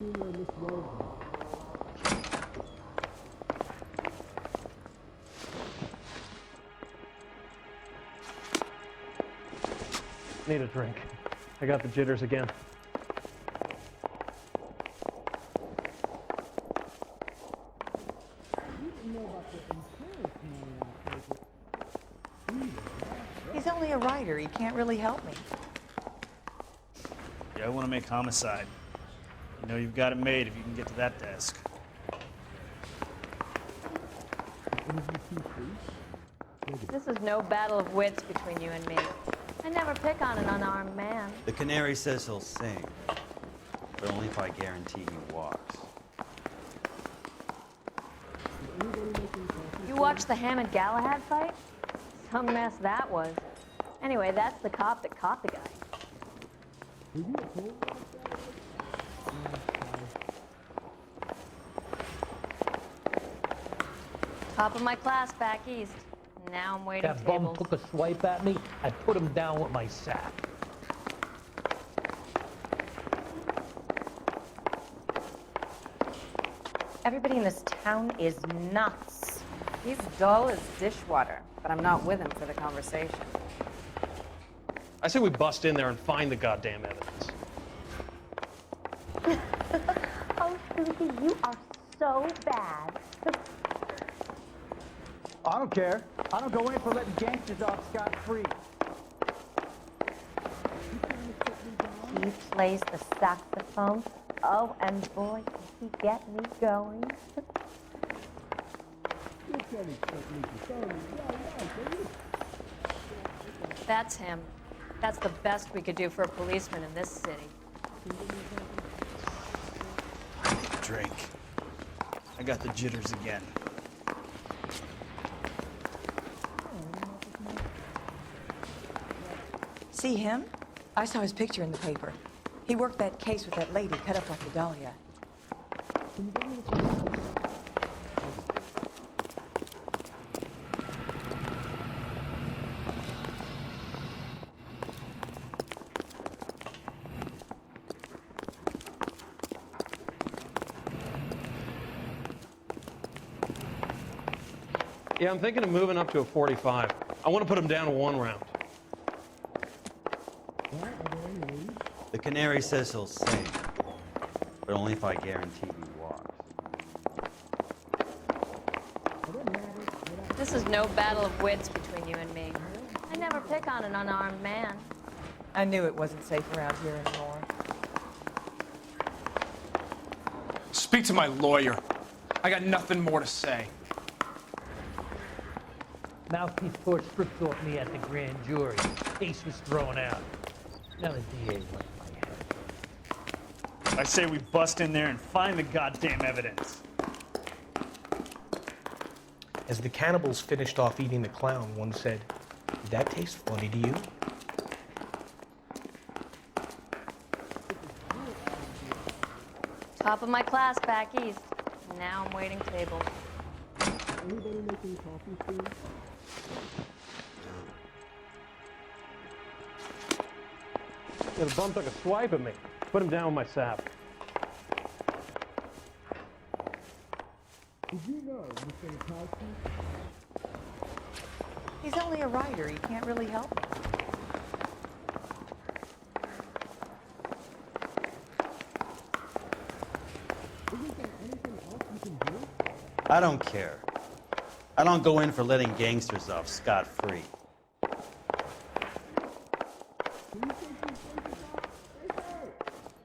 Need a drink. I got the jitters again. He's only a writer. He can't really help me. Yeah, I want to make homicide. You know you've got it made if you can get to that desk. This is no battle of wits between you and me. I never pick on an unarmed man. The canary says he'll sing, but only if I guarantee he walks. You watched the Hammond Galahad fight? Some mess that was. Anyway, that's the cop that caught the guy. Top of my class back east. Now I'm waiting That bum tables. took a swipe at me, I put him down with my sap. Everybody in this town is nuts. He's dull as dishwater, but I'm not with him for the conversation. I say we bust in there and find the goddamn evidence. Oh, Susie, you are so bad. I don't care. I don't go in for letting gangsters off scot-free. He plays the saxophone. Oh, and boy, can he get me going. That's him. That's the best we could do for a policeman in this city. Drink. I got the jitters again. See him? I saw his picture in the paper. He worked that case with that lady cut up like a dahlia. Yeah, I'm thinking of moving up to a 45. I want to put him down to 1 round. The canary says he'll sing, but only if I guarantee he walks. This is no battle of wits between you and me. I never pick on an unarmed man. I knew it wasn't safe around here anymore. Speak to my lawyer. I got nothing more to say. Mouthpiece tore strips off me at the grand jury. Case was thrown out. Now the DA wants my head. I say we bust in there and find the goddamn evidence. As the cannibals finished off eating the clown, one said, "Did that taste funny to you?" Top of my class back east. Now I'm waiting tables. Yeah, the bum took a swipe at me. Put him down with my sap. He's only a writer. He can't really help me. I don't care. I don't go in for letting gangsters off scot-free.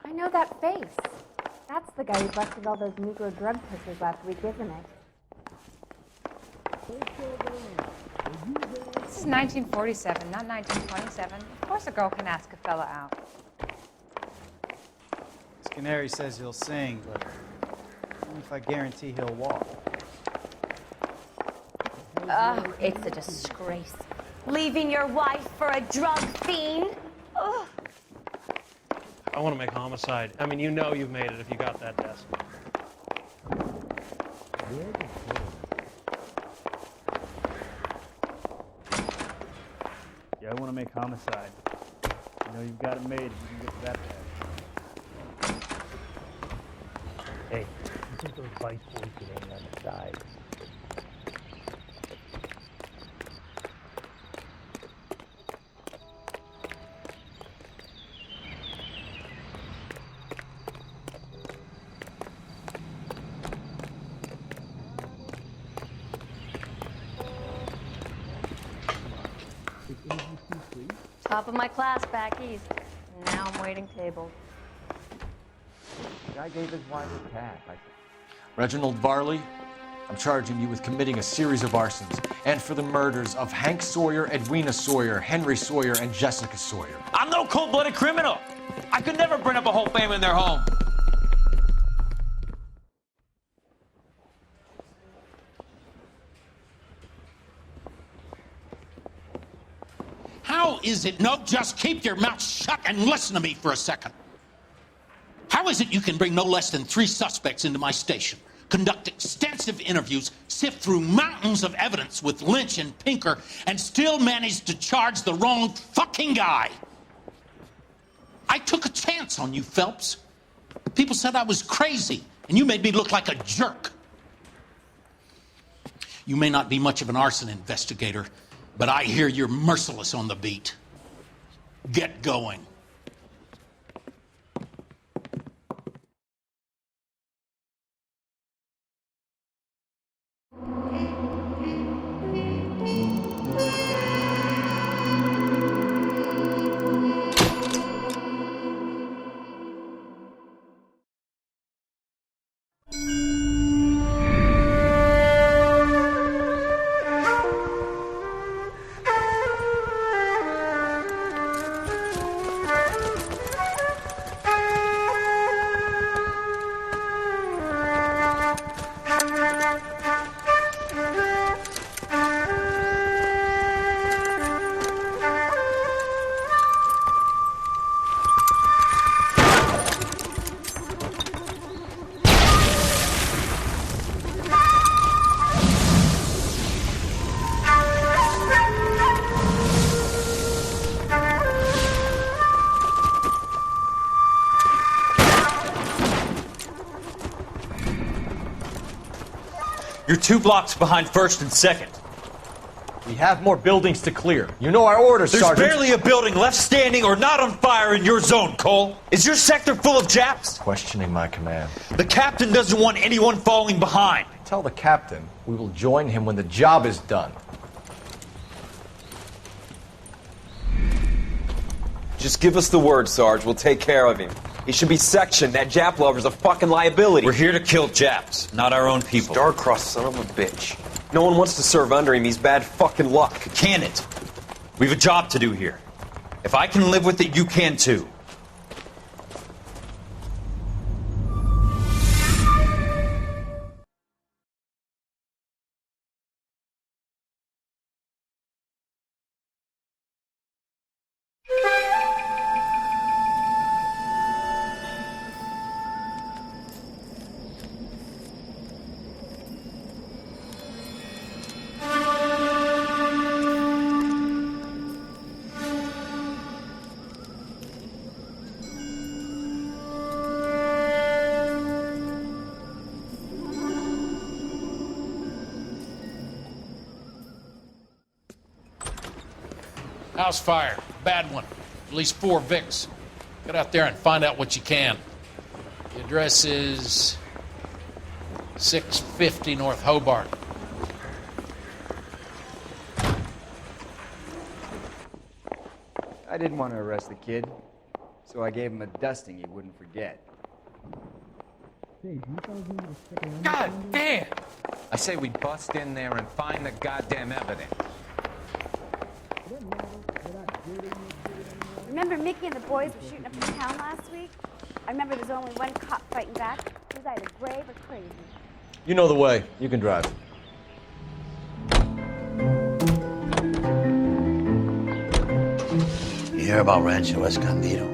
I know that face. That's the guy who busted all those Negro drug pushers last week, isn't it? This is 1947, not 1927. Of course a girl can ask a fella out. This canary says he'll sing, but only if I guarantee he'll walk. Oh, it's a disgrace. Leaving your wife for a drug fiend? Ugh. I want to make homicide. I mean, you know you've made it if you got that desk. Yeah, I want to make homicide. You know you've got it made if you can get to that desk. Hey, you think those vice boys could hang on the side? Top of my class back east. Now I'm waiting tables. The guy gave his wife a cat. Reginald Varley, I'm charging you with committing a series of arsons and for the murders of Hank Sawyer, Edwina Sawyer, Henry Sawyer, and Jessica Sawyer. I'm no cold-blooded criminal. I could never burn up a whole family in their home. How is it? No, just keep your mouth shut and listen to me for a second. How is it you can bring no less than 3 suspects into my station, conduct extensive interviews, sift through mountains of evidence with Lynch and Pinker, and still manage to charge the wrong fucking guy? I took a chance on you, Phelps. People said I was crazy, and you made me look like a jerk. You may not be much of an arson investigator, but I hear you're merciless on the beat. Get going. You're 2 blocks behind 1st and 2nd. We have more buildings to clear. You know our orders, Sergeant. There's barely a building left standing or not on fire in your zone, Cole. Is your sector full of Japs? Questioning my command. The captain doesn't want anyone falling behind. Tell the captain we will join him when the job is done. Just give us the word, Sarge. We'll take care of him. He should be sectioned. That Jap lover's a fucking liability. We're here to kill Japs, not our own people. Star-crossed son of a bitch. No one wants to serve under him. He's bad fucking luck. Can it? We have a job to do here. If I can live with it, you can too. House fire. Bad one. At least 4 Vicks. Get out there and find out what you can. The address is 650 North Hobart. I didn't want to arrest the kid, so I gave him a dusting he wouldn't forget. God damn! I say we bust in there and find the goddamn evidence. Remember Mickey and the boys were shooting up in town last week? I remember there's only one cop fighting back. He was either brave or crazy. You know the way. You can drive. You hear about Rancho Escondido?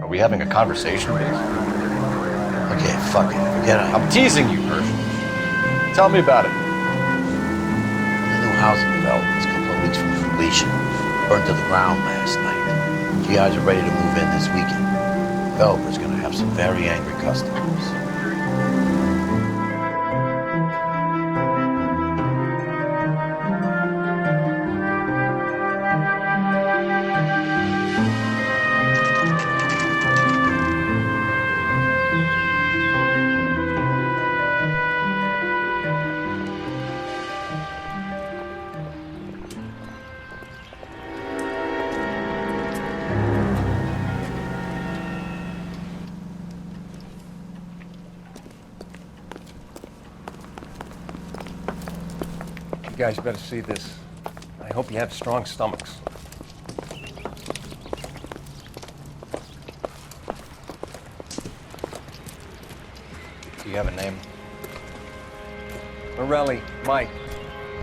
Are we having a conversation, Mason? Okay, fuck it. Forget it. I'm teasing you, Herschel. Tell me about it. The new housing development is a couple of weeks from completion. Burned to the ground last night. GIs are ready to move in this weekend. Developer's gonna have some very angry customers. guys better see this. I hope you have strong stomachs. Do you have a name? Morelli, Mike.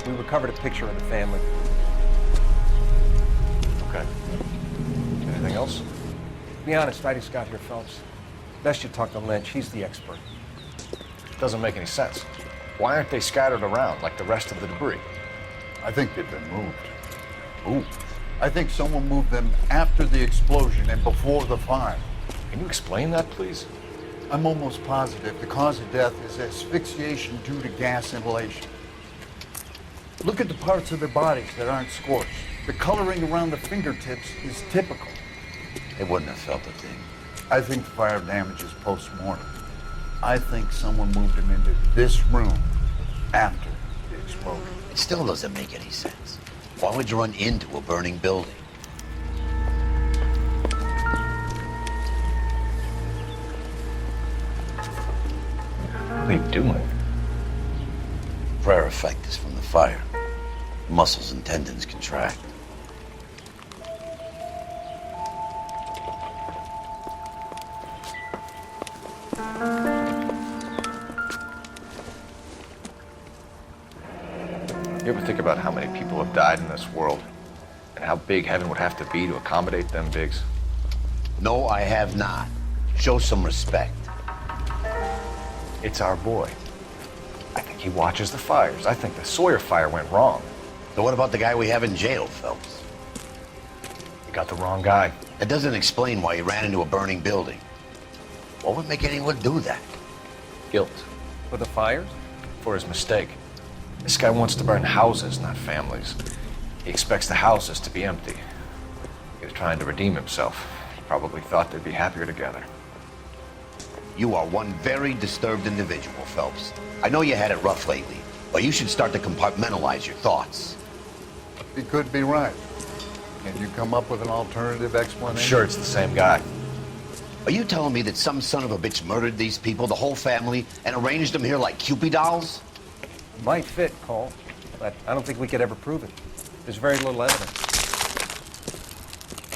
We recovered a picture of the family. Okay. Anything else? Be honest, I just got here, Phelps. Best you talk to Lynch. He's the expert. Doesn't make any sense. Why aren't they scattered around like the rest of the debris? I think they've been moved. Moved? I think someone moved them after the explosion and before the fire. Can you explain that, please? I'm almost positive the cause of death is asphyxiation due to gas inhalation. Look at the parts of their bodies that aren't scorched. The coloring around the fingertips is typical. They wouldn't have felt a thing. I think fire damage is post-mortem. I think someone moved them into this room after the explosion. It still doesn't make any sense. Why would you run into a burning building? What are you doing? Prayer effect is from the fire. Muscles and tendons contract. You ever think about how many people have died in this world? And how big heaven would have to be to accommodate them bigs? No, I have not. Show some respect. It's our boy. I think he watches the fires. I think the Sawyer fire went wrong. So what about the guy we have in jail, Phelps? You got the wrong guy. That doesn't explain why he ran into a burning building. What would make anyone do that? Guilt. For the fires? For his mistake. This guy wants to burn houses, not families. He expects the houses to be empty. He was trying to redeem himself. He probably thought they'd be happier together. You are one very disturbed individual, Phelps. I know you had it rough lately, but you should start to compartmentalize your thoughts. He could be right. Can you come up with an alternative explanation? I'm sure it's the same guy. Are you telling me that some son of a bitch murdered these people, the whole family, and arranged them here like Cupid dolls? Might fit, Cole, but I don't think we could ever prove it. There's very little evidence.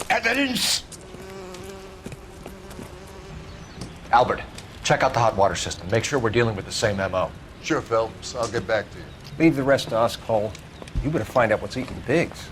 Evidence? Albert, check out the hot water system. Make sure we're dealing with the same MO. Sure, Phelps. I'll get back to you. Leave the rest to us, Cole. You better find out what's eating Biggs.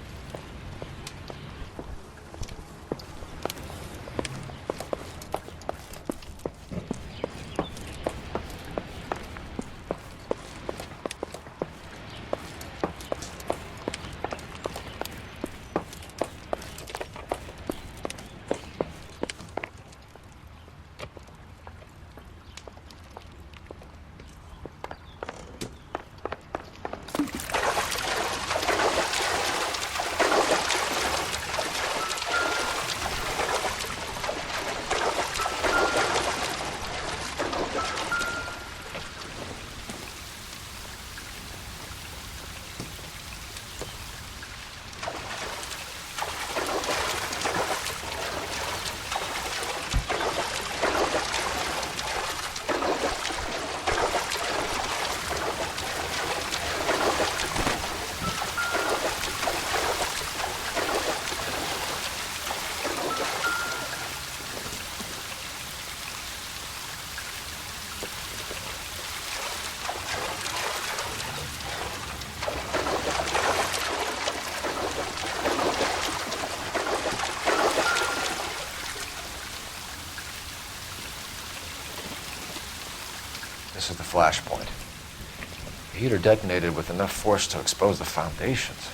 This is the flashpoint. The heater detonated with enough force to expose the foundations.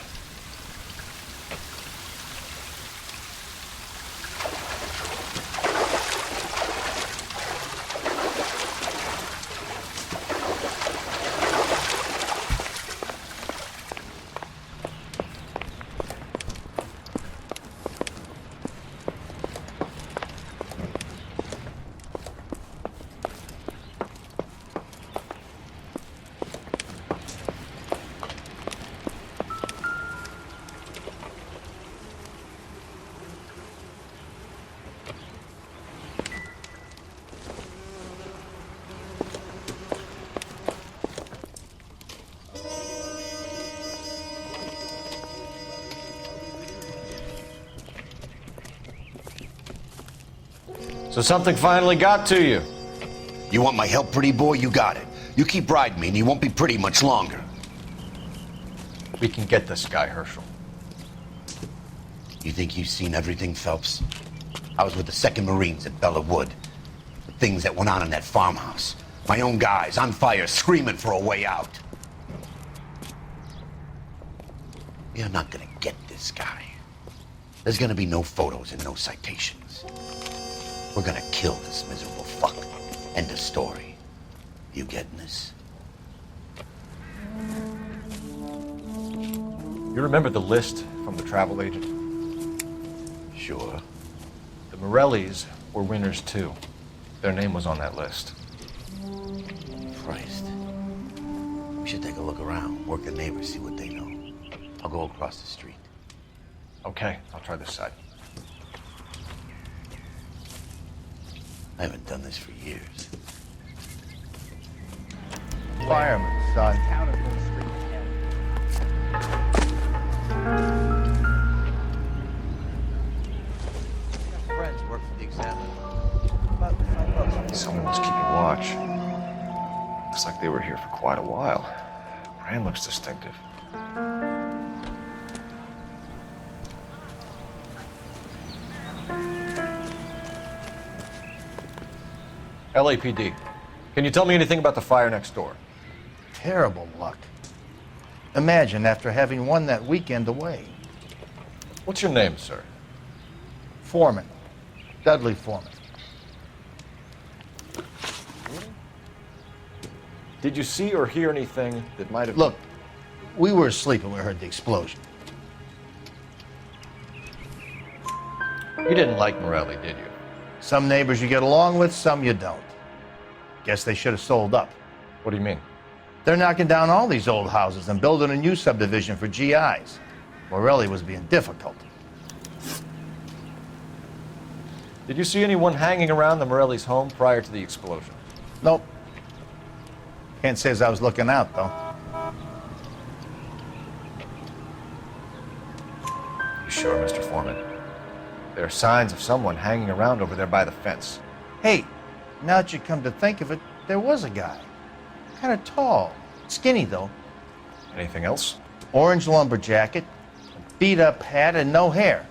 So something finally got to you. You want my help, pretty boy? You got it. You keep riding me and you won't be pretty much longer. We can get this guy, Herschel. You think you've seen everything, Phelps? I was with the 2nd Marines at Bella Wood. The things that went on in that farmhouse. My own guys on fire, screaming for a way out. You're not gonna get this guy. There's gonna be no photos and no citations. We're gonna kill this miserable fuck. End of story. You getting this? You remember the list from the travel agent? Sure. The Morellis were winners too. Their name was on that list. Christ. We should take a look around, work the neighbors, see what they know. I'll go across the street. Okay, I'll try this side. I haven't done this for years. Fireman, son. Friends work for the Examiner. Someone was keeping watch. Looks like they were here for quite a while. Brand looks distinctive. LAPD. Can you tell me anything about the fire next door? Terrible luck. Imagine after having won that weekend away. What's your name, sir? Foreman. Dudley Foreman. Did you see or hear anything that might have... Look, we were asleep when we heard the explosion. You didn't like Morelli, did you? Some neighbors you get along with, some you don't. Guess they should have sold up. What do you mean? They're knocking down all these old houses and building a new subdivision for GIs. Morelli was being difficult. Did you see anyone hanging around the Morelli's home prior to the explosion? Nope. Can't say as I was looking out, though. You sure, Mr. Foreman? There are signs of someone hanging around over there by the fence. Hey, now that you come to think of it, there was a guy. Kind of tall. Skinny, though. Anything else? Orange lumber jacket, a beat-up hat, and no hair.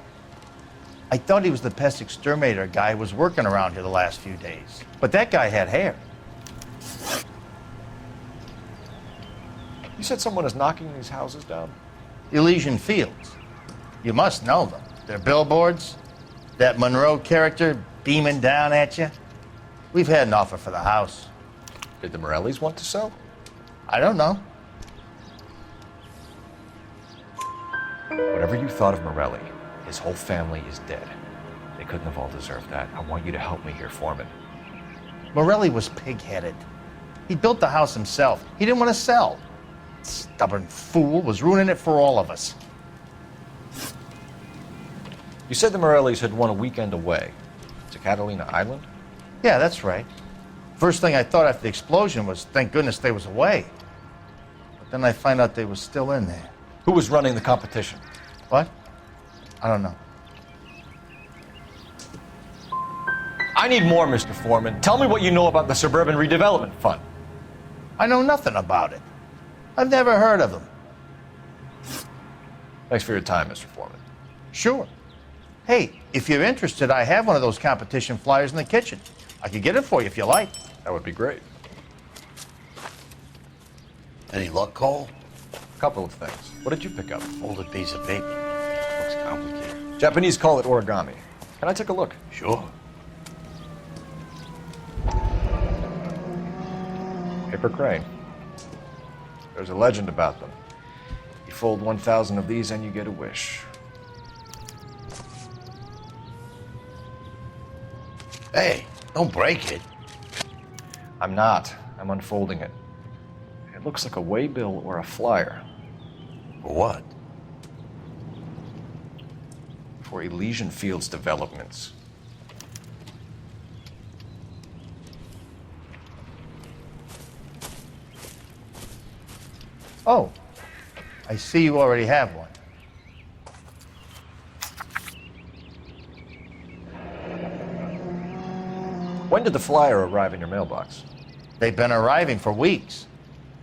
I thought he was the pest exterminator guy who was working around here the last few days. But that guy had hair. You said someone is knocking these houses down? Elysian Fields. You must know them. Their billboards, that Monroe character beaming down at you. We've had an offer for the house. Did the Morellis want to sell? I don't know. Whatever you thought of Morelli, his whole family is dead. They couldn't have all deserved that. I want you to help me here, Foreman. Morelli was pig-headed. He built the house himself. He didn't want to sell. Stubborn fool was ruining it for all of us. You said the Morellis had won a weekend away to Catalina Island? Yeah, that's right. First thing I thought after the explosion was, thank goodness they was away. But then I find out they was still in there. Who was running the competition? What? I don't know. I need more, Mr. Foreman. Tell me what you know about the Suburban Redevelopment Fund. I know nothing about it. I've never heard of them. Thanks for your time, Mr. Foreman. Sure. Hey, if you're interested, I have one of those competition flyers in the kitchen. I could get it for you if you like. That would be great. Any luck, Cole? A couple of things. What did you pick up? Folded piece of paper. Looks complicated. Japanese call it origami. Can I take a look? Sure. Paper crane. There's a legend about them. You fold 1,000 of these and you get a wish. Hey, don't break it. I'm not. I'm unfolding it. It looks like a waybill or a flyer. For what? For Elysian Fields developments. Oh, I see you already have one. When did the flyer arrive in your mailbox? They've been arriving for weeks.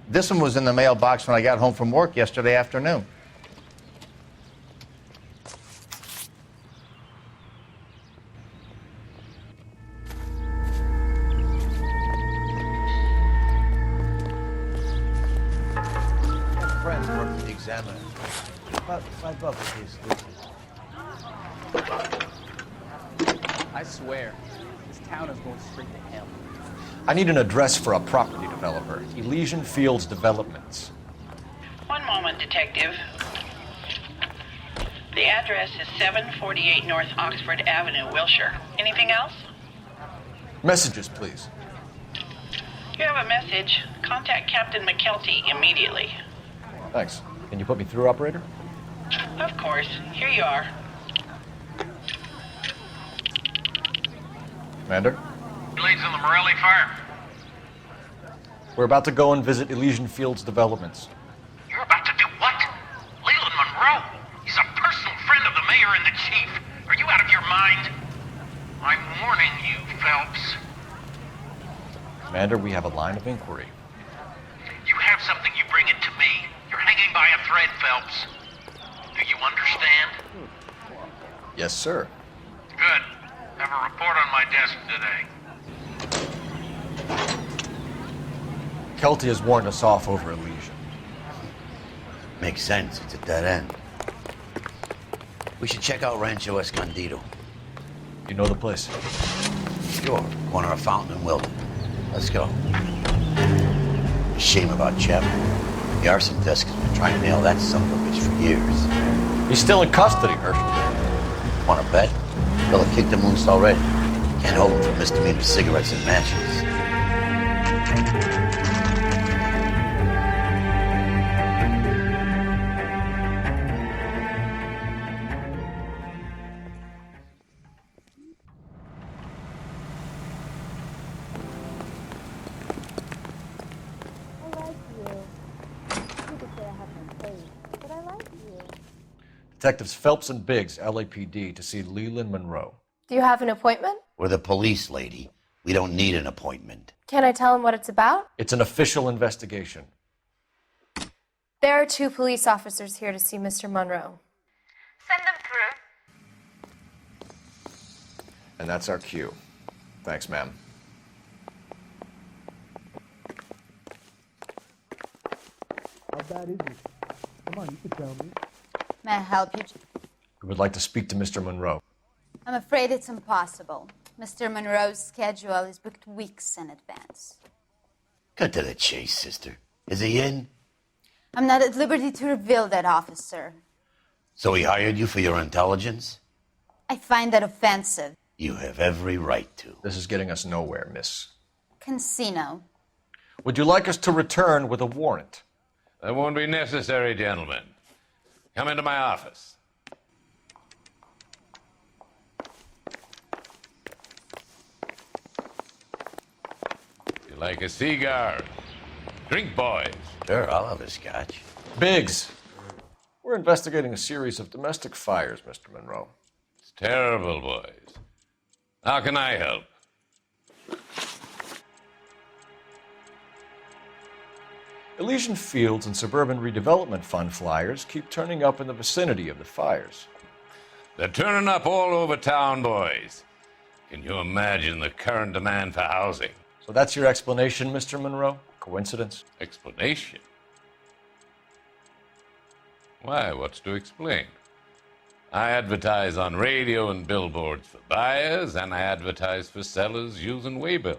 This one was in the mailbox when I got home from work yesterday afternoon. Friends work for the Examiner. About $5 please. I swear, this town is going straight to hell. I need an address for a property developer, Elysian Fields Developments. One moment, Detective. The address is 748 North Oxford Avenue, Wilshire. Anything else? Messages, please. You have a message. Contact Captain McKelty immediately. Thanks. Can you put me through, operator? Of course. Here you are. Commander? Leads in the Morelli fire. We're about to go and visit Elysian Fields Developments. You're about to do what? Leland Monroe? He's a personal friend of the mayor and the chief. Are you out of your mind? I'm warning you, Phelps. Commander, we have a line of inquiry. You have something, you bring it to me. You're hanging by a thread, Phelps. Do you understand? Yes, sir. Good. Have a report on my desk today. Kelty has warned us off over Elysian. Makes sense. It's a dead end. We should check out Rancho Escondido. You know the place? Sure. Corner of Fountain and Wilton. Let's go. Shame about Chapman. The arson desk has been trying to nail that son of a bitch for years. He's still in custody, Herschel. Want to bet? Fella kicked him loose already. Can't hold him for misdemeanor cigarettes and matches. Detectives Phelps and Biggs, LAPD, to see Leland Monroe. Do you have an appointment? We're the police, lady. We don't need an appointment. Can I tell him what it's about? It's an official investigation. There are 2 police officers here to see Mr. Monroe. Send them through. And that's our cue. Thanks, ma'am. How bad is it? Come on, you can tell me. May I help you? We would like to speak to Mr. Monroe. I'm afraid it's impossible. Mr. Monroe's schedule is booked weeks in advance. Cut to the chase, sister. Is he in? I'm not at liberty to reveal that, officer. So he hired you for your intelligence? I find that offensive. You have every right to. This is getting us nowhere, miss. Casino. Would you like us to return with a warrant? That won't be necessary, gentlemen. Come into my office. You like a cigar? Drink, boys. Sure, I'll have a scotch. Biggs, we're investigating a series of domestic fires, Mr. Monroe. It's terrible, boys. How can I help? Elysian Fields and Suburban Redevelopment Fund flyers keep turning up in the vicinity of the fires. They're turning up all over town, boys. Can you imagine the current demand for housing? So that's your explanation, Mr. Monroe? Coincidence? Explanation? Why, what's to explain? I advertise on radio and billboards for buyers, and I advertise for sellers using waybills.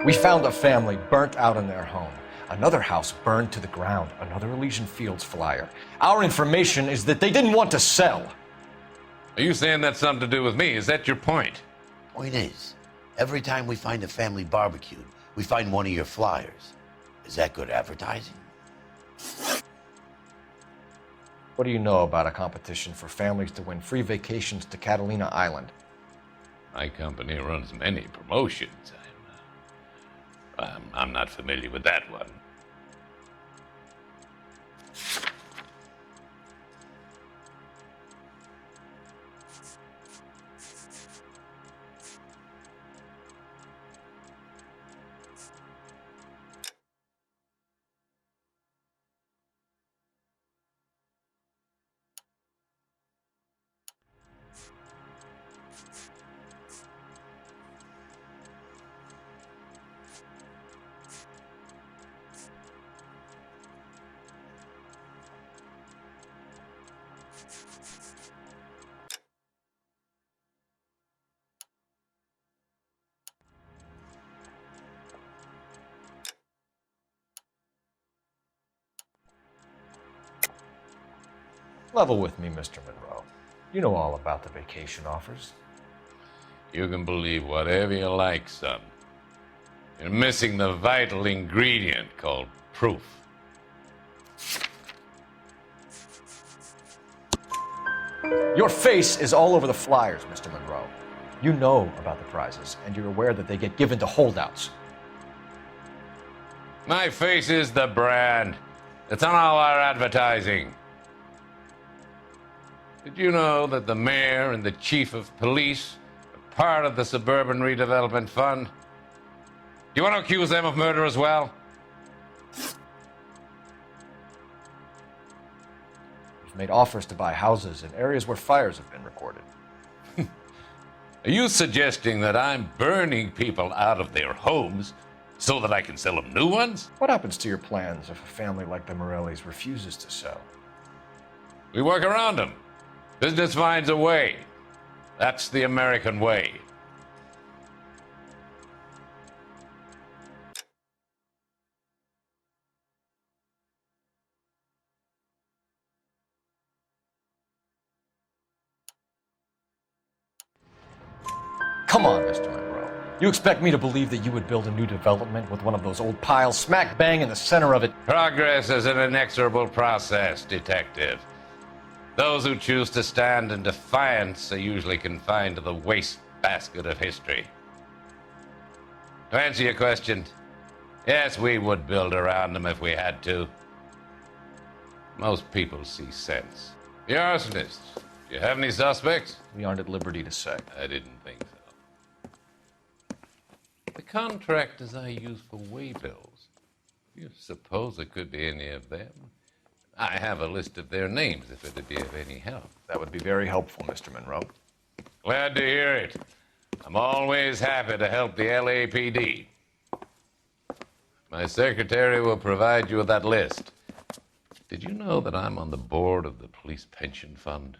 We found a family burnt out in their home. Another house burned to the ground. Another Elysian Fields flyer. Our information is that they didn't want to sell. Are you saying that's something to do with me? Is that your point? Point is, every time we find a family barbecued, we find one of your flyers. Is that good advertising? What do you know about a competition for families to win free vacations to Catalina Island? My company runs many promotions. I'm not familiar with that one. Level with me, Mr. Monroe. You know all about the vacation offers. You can believe whatever you like, son. You're missing the vital ingredient called proof. Your face is all over the flyers, Mr. Monroe. You know about the prizes, and you're aware that they get given to holdouts. My face is the brand. It's on all our advertising. Did you know that the mayor and the chief of police are part of the Suburban Redevelopment Fund? Do you want to accuse them of murder as well? You've made offers to buy houses in areas where fires have been recorded. Are you suggesting that I'm burning people out of their homes so that I can sell them new ones? What happens to your plans if a family like the Morellis refuses to sell? We work around them. Business finds a way. That's the American way. Come on, Mr. Monroe. You expect me to believe that you would build a new development with one of those old piles smack bang in the center of it? Progress is an inexorable process, detective. Those who choose to stand in defiance are usually confined to the wastebasket of history. To answer your question, yes, we would build around them if we had to. Most people see sense. The arsonists, do you have any suspects? We aren't at liberty to say. I didn't think so. The contractors I use for waybills, do you suppose it could be any of them? I have a list of their names if it'd be of any help. That would be very helpful, Mr. Monroe. Glad to hear it. I'm always happy to help the LAPD. My secretary will provide you with that list. Did you know that I'm on the board of the Police Pension Fund?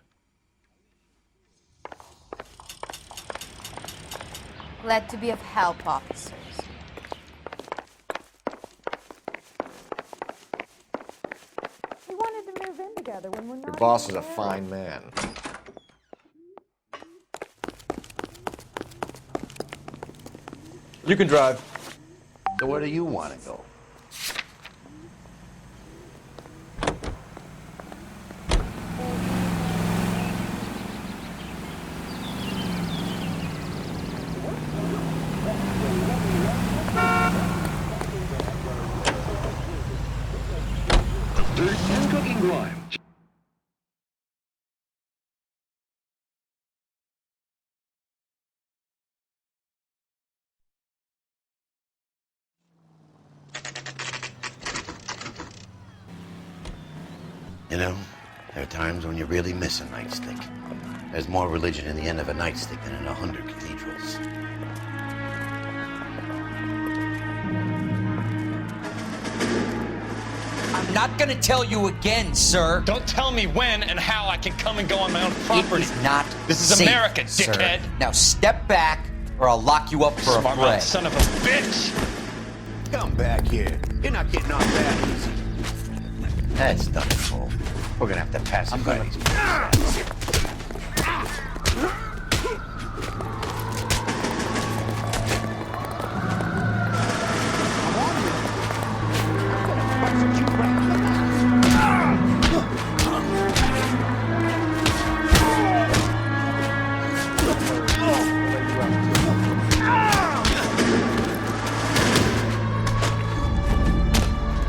Glad to be of help, officers. We wanted to move in together when we're not. Your boss is a fine man. You can drive. So where do you want to go? You know, there are times when you really miss a nightstick. There's more religion in the end of a nightstick than in 100 cathedrals. I'm not gonna tell you again, sir. Don't tell me when and how I can come and go on my own property. It is not This is safe, America, dickhead. Sir. Now step back, or I'll lock you up for Smart a fray. son of a bitch! Come back here. You're not getting off that easy. That's nothing, Cole. We're gonna have to pacify these people.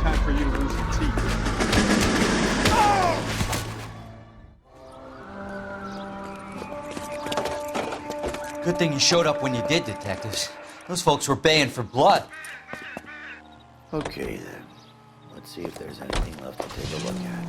Time for you to lose your teeth. Good thing you showed up when you did, detectives. Those folks were baying for blood. Okay, then. Let's see if there's anything left to take a look at.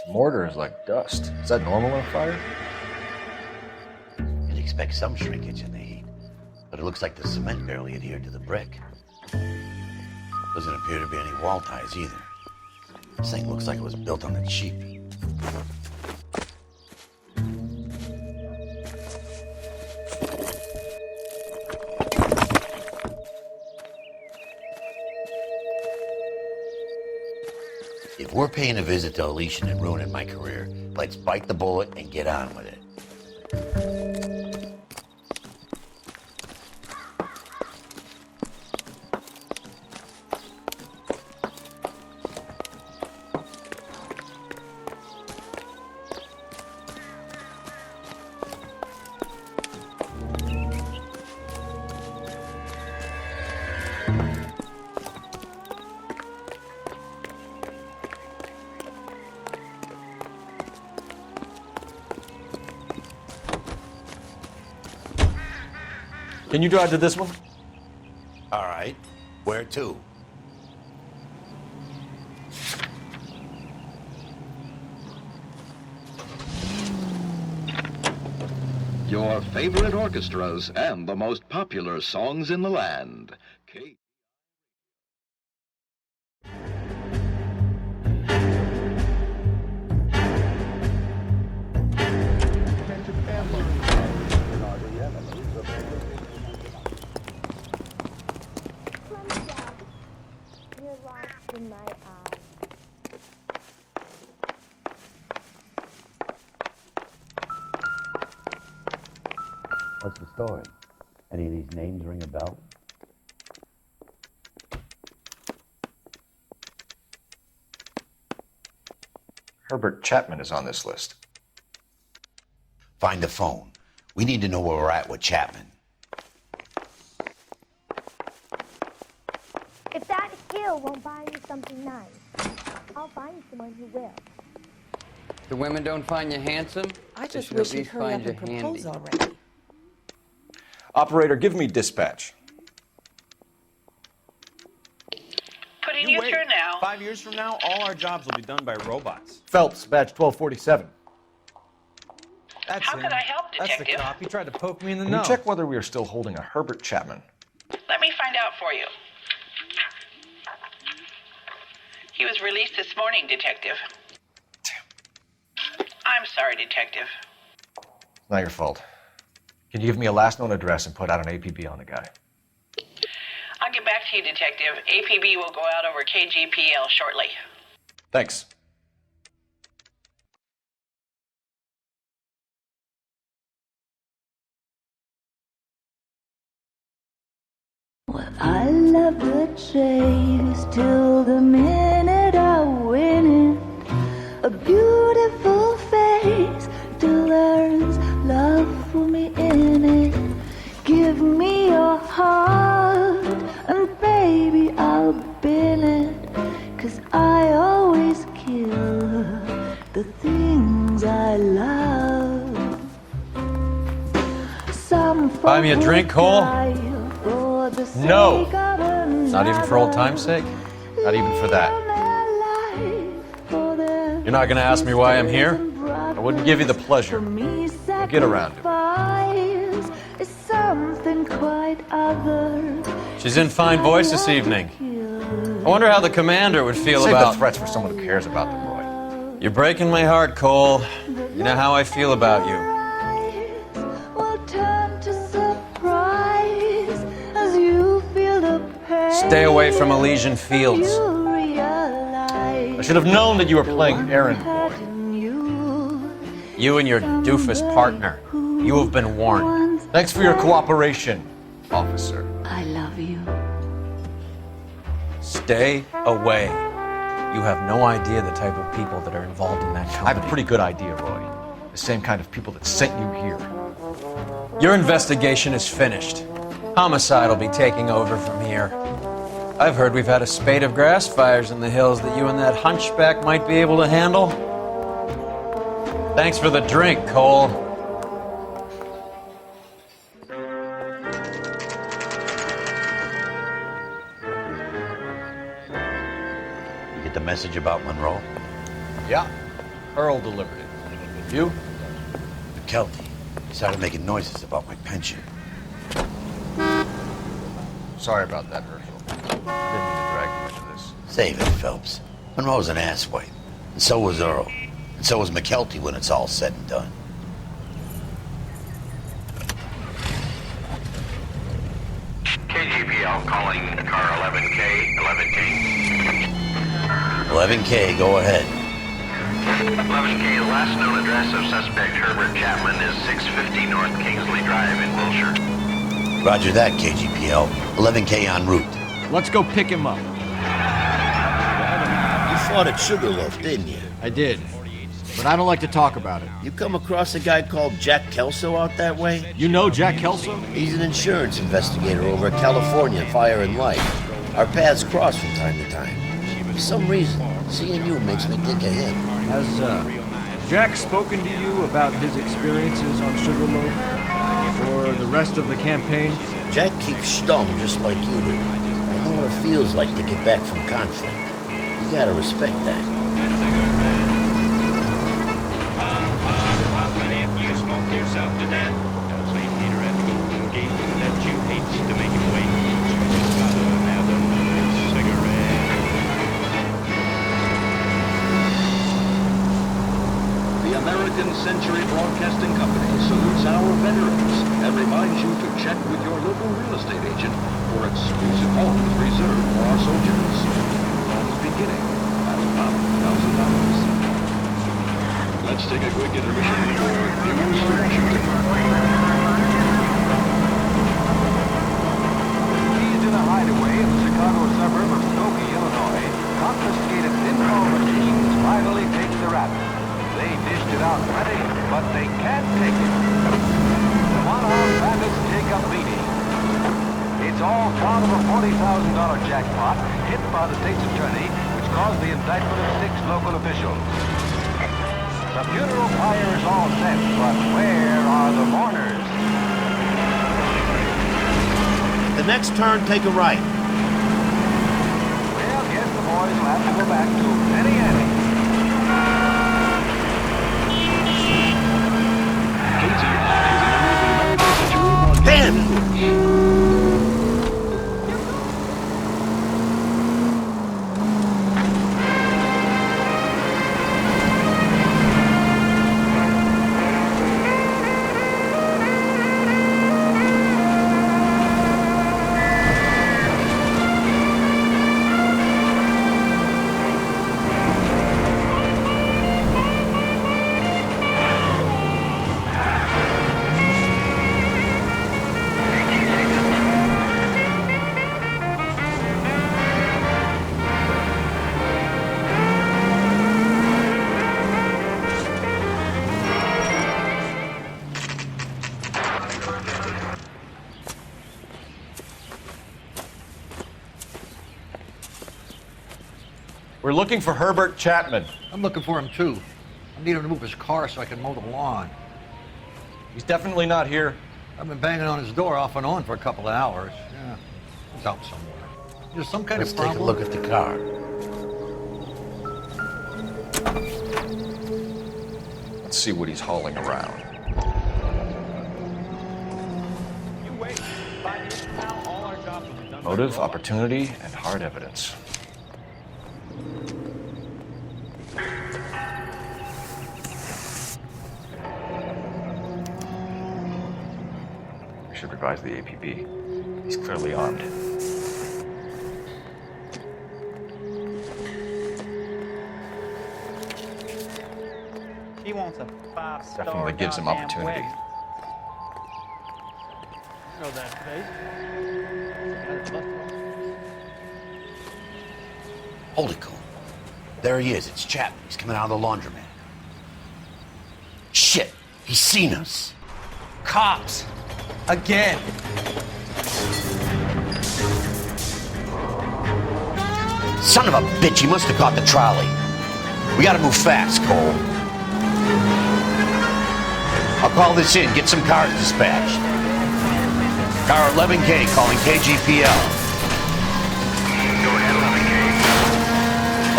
Mortar is like dust. Is that normal on fire? You'd expect some shrinkage in the heat, but it looks like the cement barely adhered to the brick. Doesn't appear to be any wall ties either. This thing looks like it was built on the cheap. If we're paying a visit to Elysian and ruining my career, let's bite the bullet and get on with it. Can you drive to this one? All right. Where to? Your favorite orchestras and the most popular songs in the land. You're lost in my eyes. What's the story? Any of these names ring a bell? Herbert Chapman is on this list. Find the phone. We need to know where we're at with Chapman. If that hill won't buy me something nice, I'll find someone who will. The women don't find you handsome? I They just should wish at you'd least hurry up find and you propose handy. already. Operator, give me dispatch. Putting you through now. 5 years from now, all our jobs will be done by robots. Phelps, badge 1247. That's How him. could I help, That's the Detective? cop. He tried to poke me in the Can you nose. check whether we are still holding a Herbert Chapman? Let me find out for you. He was released this morning, Detective. I'm sorry, Detective. It's not your fault. Can you give me a last known address and put out an APB on the guy? I'll get back to you, Detective. APB will go out over KGPL shortly. Thanks. I love the chase till the minute I win it. A beautiful face till there's love for me in it. Give me your heart and baby I'll bin it. 'Cause I always kill the things I love. Some Buy me a drink, Cole? No! Not even for old time's sake? Not even for that. You're not gonna ask me why I'm here? I wouldn't give you the pleasure. We'll get around to it. Is something quite other. She's in fine voice this evening. I wonder how the commander would feel Save about... the threats for someone who cares about them, Roy. You're breaking my heart, Cole. You know how I feel about you. Will turn to surprise as you feel the pain. Stay away from Elysian Fields. You realize I should have known that you were playing errand boy. You and your doofus partner. You have been warned. Thanks for your cooperation, officer. I love you. Stay away. You have no idea the type of people that are involved in that I company. have a pretty good idea, Roy. The same kind of people that sent you here. Your investigation is finished. Homicide will be taking over from here. I've heard we've had a spate of grass fires in the hills that you and that hunchback might be able to handle. Thanks for the drink, Cole. You get the message about Monroe? Yeah. Earl delivered it. You? McKelty. He started making noises about my pension. Sorry about that, Herschel. I didn't mean to drag you into this. Save it, Phelps. Monroe's an asswipe. And so was Earl. And so was McKelty when it's all said and done. KGPL calling car 11K, 11K. 11K, go ahead. 11K, last known address of suspect Herbert Chapman is 650 North Kingsley Drive in Wilshire. Roger that, KGPL. 11K en route. Let's go pick him up. You fought at Sugarloaf, didn't you? I did. But I don't like to talk about it. You come across a guy called Jack Kelso out that way? You know Jack Kelso? He's an insurance investigator over at California Fire and Life. Our paths cross from time to time. For some reason, seeing you makes me think of him. Has Jack spoken to you about his experiences on Sugarloaf or the rest of the campaign? Jack keeps stum just like you do. I know what it feels like to get back from conflict. You gotta respect that. You smoke yourself to death. Don't say Peter at the Golden Gate that you hate to make him wait. Just gotta have a cigarette. The American Century Broadcasting Company salutes our veterans and reminds you to check with your local real estate agent for exclusive homes reserved for our soldiers. Homes beginning at $5,000. Let's take a quick intermission for news from Washington. Seized in a hideaway in the Chicago suburb of Skokie, Illinois, confiscated pinball machines finally take the rap. They dished it out ready, but they can't take it. The one-armed bandits take a beating. It's all part of a $40,000 jackpot hit by the state's attorney, which caused the indictment of 6 local officials. The funeral pyre is all set, but where are the mourners? The next turn, take a right. Well, guess the boys will have to go back to Penny Annie. We're looking for Herbert Chapman. I'm looking for him too. I need him to move his car so I can mow the lawn. He's definitely not here. I've been banging on his door off and on for a couple of hours. Yeah, he's out somewhere. There's some kind Let's of problem. take a look at the car. Let's see what he's hauling around. Motive, opportunity, and hard evidence. We should revise the APB. He's clearly armed. He wants a 5-star. Definitely gives him opportunity. Know that face. Hold it, Cole. There he is. It's Chapman. He's coming out of the laundromat. Shit! He's seen us. Cops! Again! Son of a bitch, he must have caught the trolley. We gotta move fast, Cole. I'll call this in, get some cars dispatched. Car 11K calling KGPL.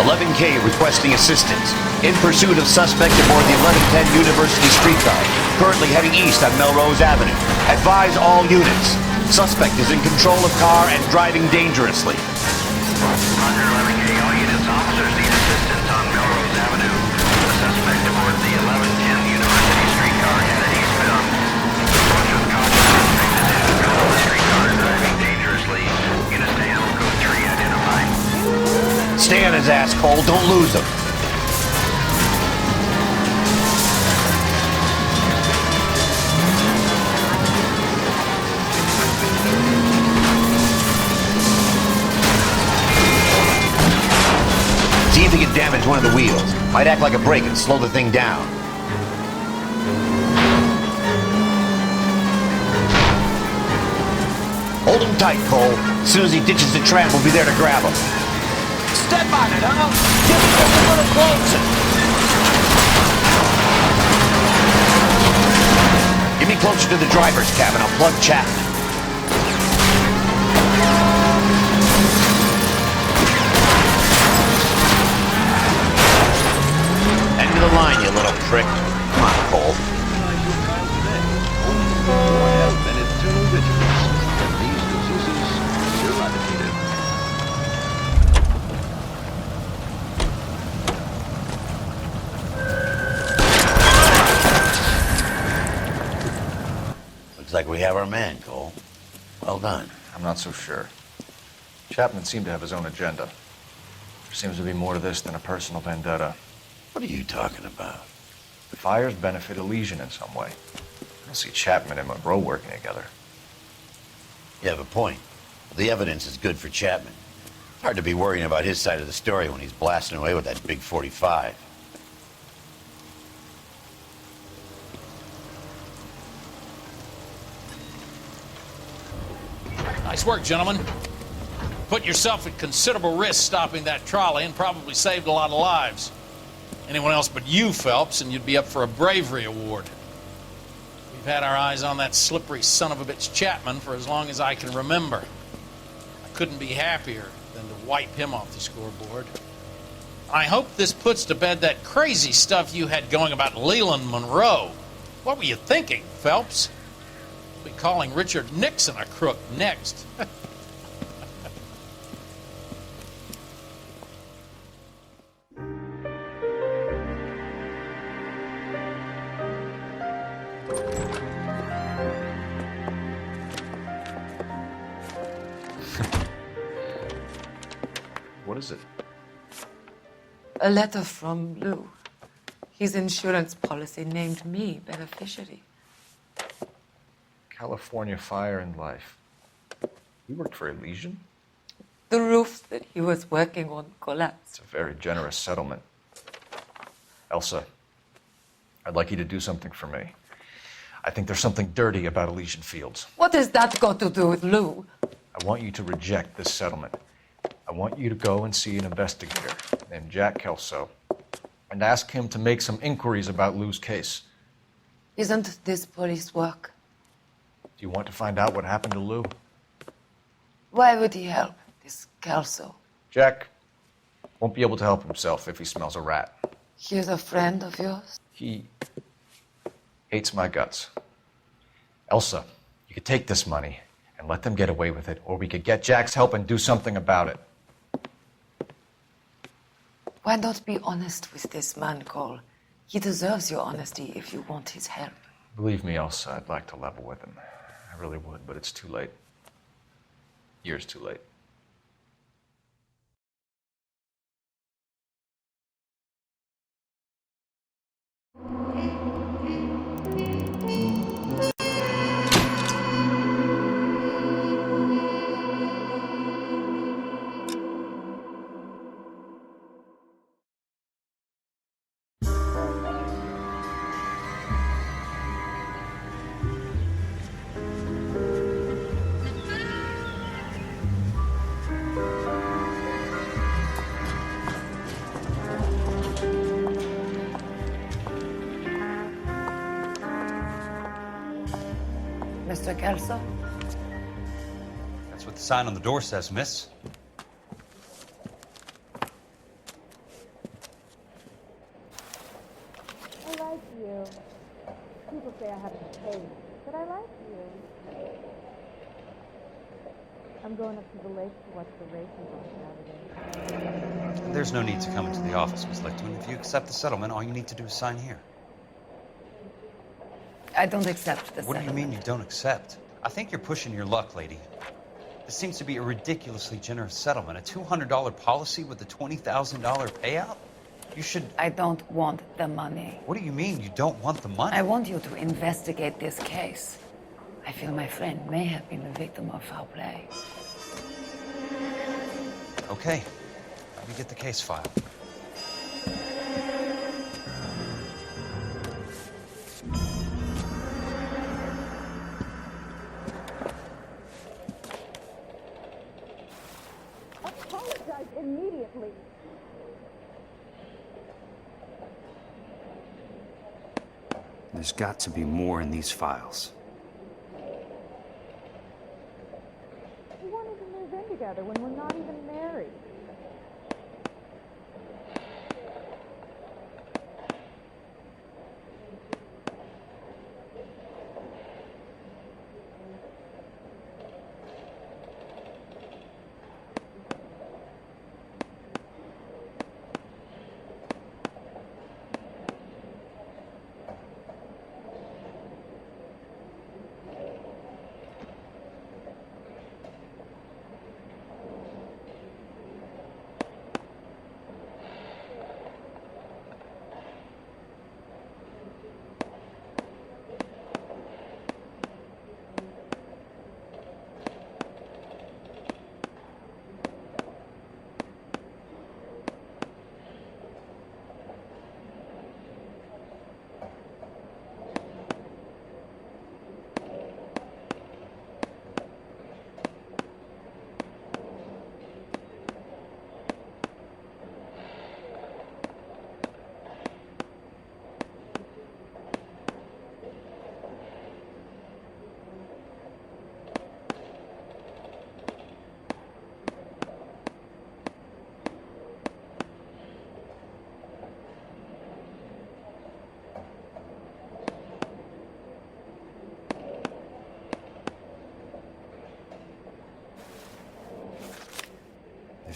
11K requesting assistance. In pursuit of suspect aboard the 1110 University streetcar, currently heading east on Melrose Avenue. Advise all units. Suspect is in control of car and driving dangerously. Roger, 11K. All units, officers need assistance on Melrose Avenue. The suspect aboard the 1110 University streetcar headed eastbound. Approach with caution. Suspect is in control of the streetcar and driving dangerously. Unit station code 3 identified. Stay on his ass, Cole. Don't lose him. See if he can damage one of the wheels. Might act like a brake and slow the thing down. Hold him tight, Cole. As soon as he ditches the tram, we'll be there to grab him. Step on it, huh? Get just a little closer. Get me closer to the driver's cabin. I'll plug Chapman. prick. Come on, Cole. Recognize your trial today. Only your health and eternal vigilance. And these diseases are eradicated. Looks like we have our man, Cole. Well done. I'm not so sure. Chapman seemed to have his own agenda. There seems to be more to this than a personal vendetta. What are you talking about? The fires benefit Elysian in some way. I don't see Chapman and Monroe working together. You have a point. The evidence is good for Chapman. It's hard to be worrying about his side of the story when he's blasting away with that big 45. Nice work, gentlemen. Put yourself at considerable risk stopping that trolley and probably saved a lot of lives. Anyone else but you, Phelps, and you'd be up for a bravery award. We've had our eyes on that slippery son of a bitch Chapman for as long as I can remember. I couldn't be happier than to wipe him off the scoreboard. I hope this puts to bed that crazy stuff you had going about Leland Monroe. What were you thinking, Phelps? We'll be calling Richard Nixon a crook next. What is it? A letter from Lou. His insurance policy named me beneficiary. California Fire and Life. You worked for Elysian? The roof that he was working on collapsed. It's a very generous settlement. Elsa, I'd like you to do something for me. I think there's something dirty about Elysian Fields. What has that got to do with Lou? I want you to reject this settlement. I want you to go and see an investigator named Jack Kelso and ask him to make some inquiries about Lou's case. Isn't this police work? Do you want to find out what happened to Lou? Why would he help, this Kelso? Jack won't be able to help himself if he smells a rat. He's a friend of yours? He hates my guts. Elsa, you could take this money and let them get away with it, or we could get Jack's help and do something about it. Why not be honest with this man, Cole? He deserves your honesty if you want his help. Believe me, Elsa, I'd like to level with him. I really would, but it's too late. Years too late. Mr. Kelso? That's what the sign on the door says, miss. I like you. People say I haven't paid, but I like you. I'm going up to the lake to watch the races on Saturday. There's no need to come into the office, Miss Licton. If you accept the settlement, all you need to do is sign here. I don't accept the What do settlement. you mean you don't accept? I think you're pushing your luck, lady. This seems to be a ridiculously generous settlement. A $200 policy with a $20,000 payout? You should... I don't want the money. What do you mean you don't want the money? I want you to investigate this case. I feel my friend may have been the victim of foul play. Okay. Let me get the case file. Apologize immediately. There's got to be more in these files. We wanted to move in together when we're not even married.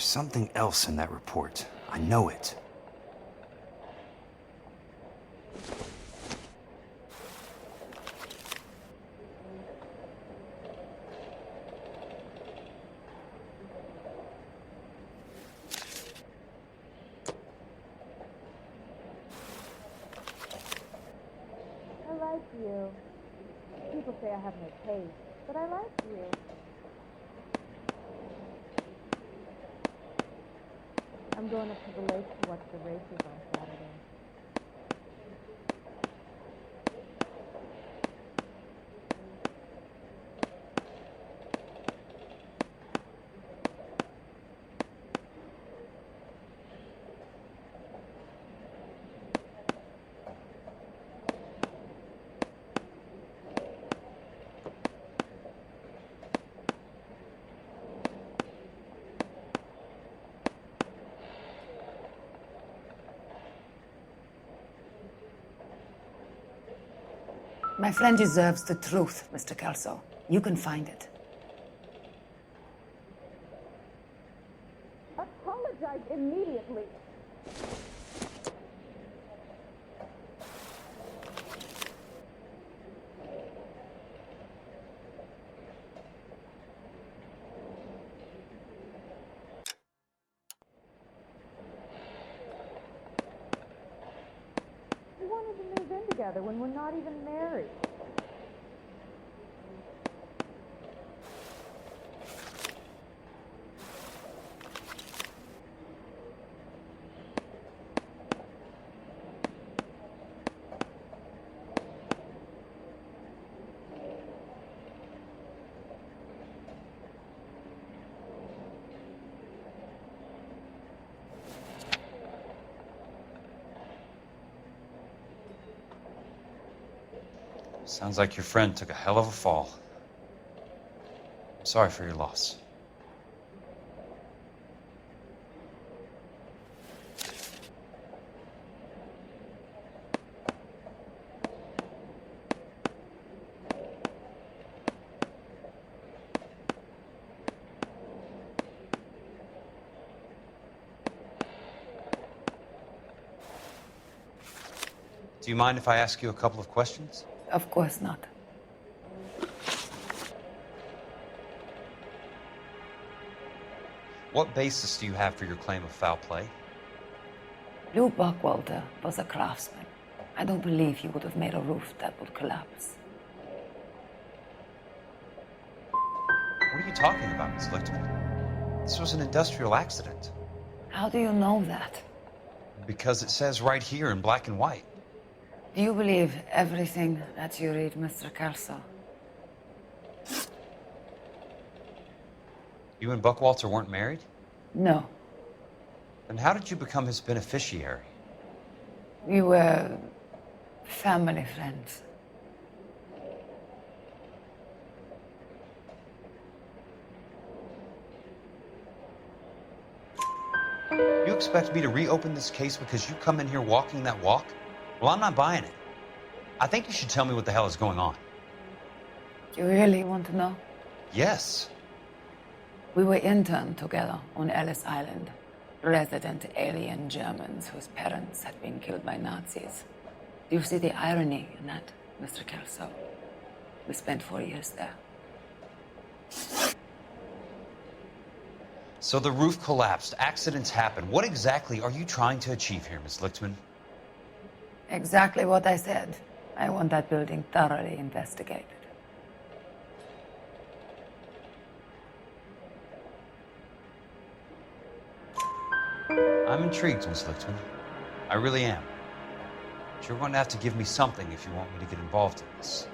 something else in that report. I know it. I like you. People say I have no taste, but I like you. I'm going up to the lake to watch the races on Saturday. My friend deserves the truth, Mr. Kelso. You can find it. Apologize immediately. We wanted to move in together when we're not even married. Sounds like your friend took a hell of a fall. I'm sorry for your loss. Do you mind if I ask you a couple of questions? Of course not. What basis do you have for your claim of foul play? Lou Buckwalter was a craftsman. I don't believe he would have made a roof that would collapse. What are you talking about, Ms. Lichtman? This was an industrial accident. How do you know that? Because it says right here in black and white. Do you believe everything that you read, Mr. Kelso? You and Buckwalter weren't married? No. Then how did you become his beneficiary? We were family friends. You expect me to reopen this case because you come in here walking that walk? Well, I'm not buying it. I think you should tell me what the hell is going on. You really want to know? Yes. We were interned together on Ellis Island. Resident alien Germans whose parents had been killed by Nazis. Do you see the irony in that, Mr. Kelso? We spent 4 years there. So the roof collapsed, accidents happen. What exactly are you trying to achieve here, Ms. Lichtman? Exactly what I said. I want that building thoroughly investigated. I'm intrigued, Ms. Lichtman. I really am. But you're going to have to give me something if you want me to get involved in this.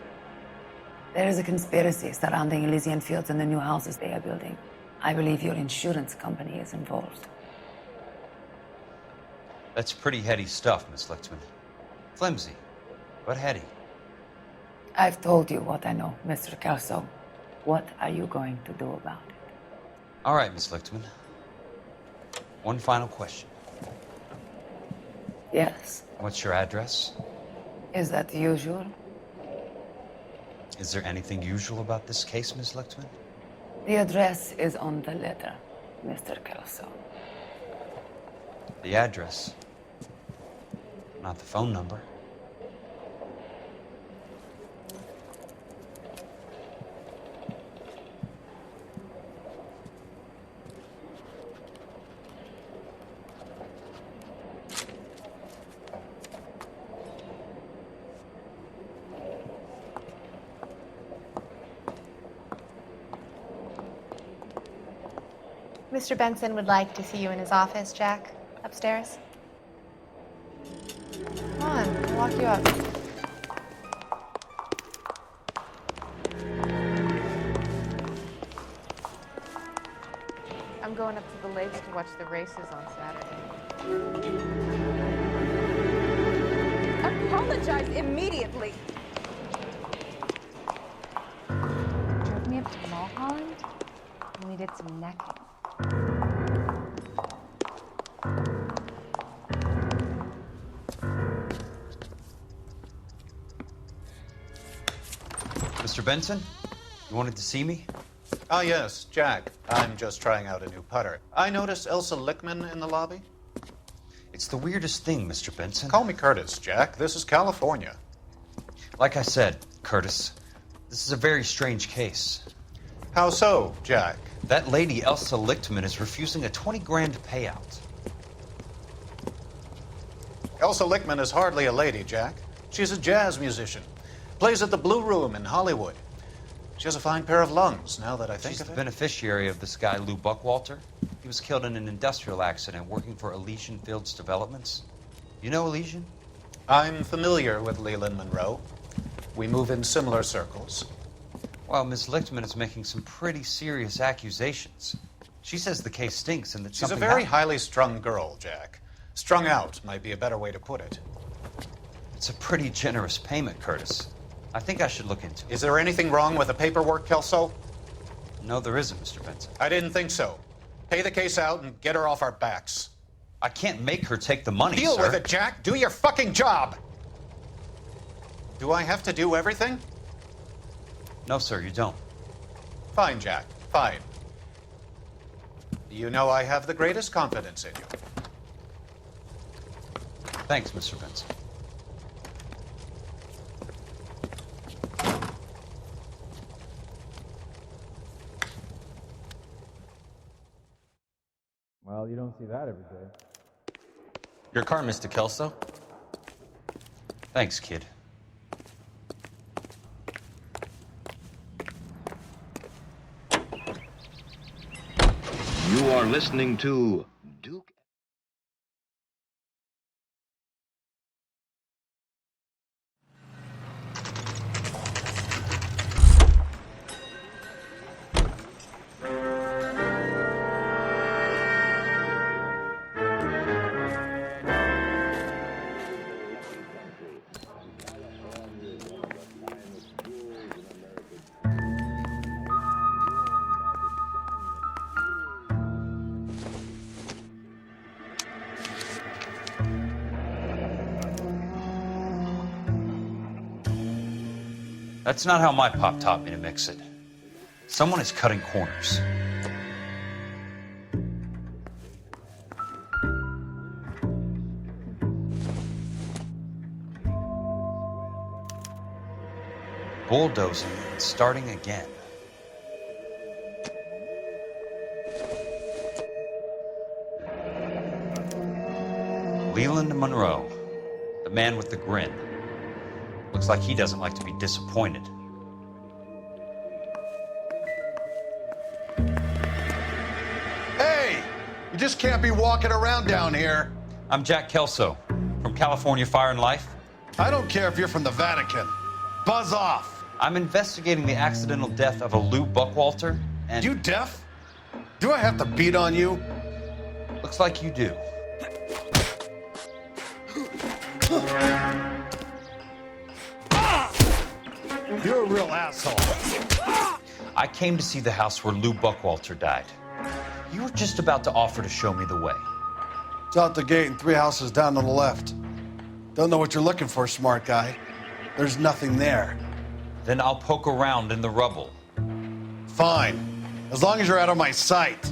There is a conspiracy surrounding Elysian Fields and the new houses they are building. I believe your insurance company is involved. That's pretty heady stuff, Miss Lichtman. Flimsy, but heady. I've told you what I know, Mr. Kelso. What are you going to do about it? All right, Miss Lichtman. One final question. Yes. What's your address? Is that usual? Is there anything usual about this case, Miss Lichtman? The address is on the letter, Mr. Kelso. The address. Not the phone number. Mr. Benson would like to see you in his office, Jack. Upstairs. Come on, I'll walk you up. I'm going up to the lakes to watch the races on Saturday. Apologize immediately! Drove me up to Mulholland, and we did some necking. Mr. Benson, you wanted to see me? Ah, yes, Jack. I'm just trying out a new putter. I noticed Elsa Lickman in the lobby. It's the weirdest thing, Mr. Benson. Call me Curtis, Jack. This is California. Like I said, Curtis, this is a very strange case. How so, Jack? That lady, Elsa Lichtman, is refusing a 20 grand payout. Elsa Lickman is hardly a lady, Jack. She's a jazz musician. Plays at the Blue Room in Hollywood. She has a fine pair of lungs, now that I think She's of the it. beneficiary of this guy, Lou Buckwalter. He was killed in an industrial accident working for Elysian Fields Developments. You know Elysian? I'm familiar with Leland Monroe. We move in similar circles. Well, Miss Lichtman is making some pretty serious accusations. She says the case stinks and that She's a something very happened. highly strung girl, Jack. Strung out might be a better way to put it. It's a pretty generous payment, Curtis. I think I should look into it. Is there anything wrong with the paperwork, Kelso? No, there isn't, Mr. Benson. I didn't think so. Pay the case out and get her off our backs. I can't make her take the money, Deal sir. with it, Jack. Do your fucking job. Do I have to do everything? No, sir, you don't. Fine, Jack. Fine. You know I have the greatest confidence in you. Thanks, Mr. Benson. Well, you don't see that every day. Your car, Mr. Kelso. Thanks, kid. You are listening to Duke. That's not how my pop taught me to mix it. Someone is cutting corners. Bulldozing and starting again. Leland Monroe, the man with the grin. Looks like he doesn't like to be disappointed. Hey! You just can't be walking around down here. I'm Jack Kelso from California Fire and Life. I don't care if you're from the Vatican. Buzz off. I'm investigating the accidental death of a Lou Buckwalter, and... You deaf? Do I have to beat on you? Looks like you do. You're a real asshole. I came to see the house where Lou Buckwalter died. You were just about to offer to show me the way. It's out the gate and 3 houses down on the left. Don't know what you're looking for, smart guy. There's nothing there. Then I'll poke around in the rubble. Fine. As long as you're out of my sight.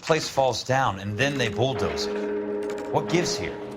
place falls down and then they bulldoze it. What gives here?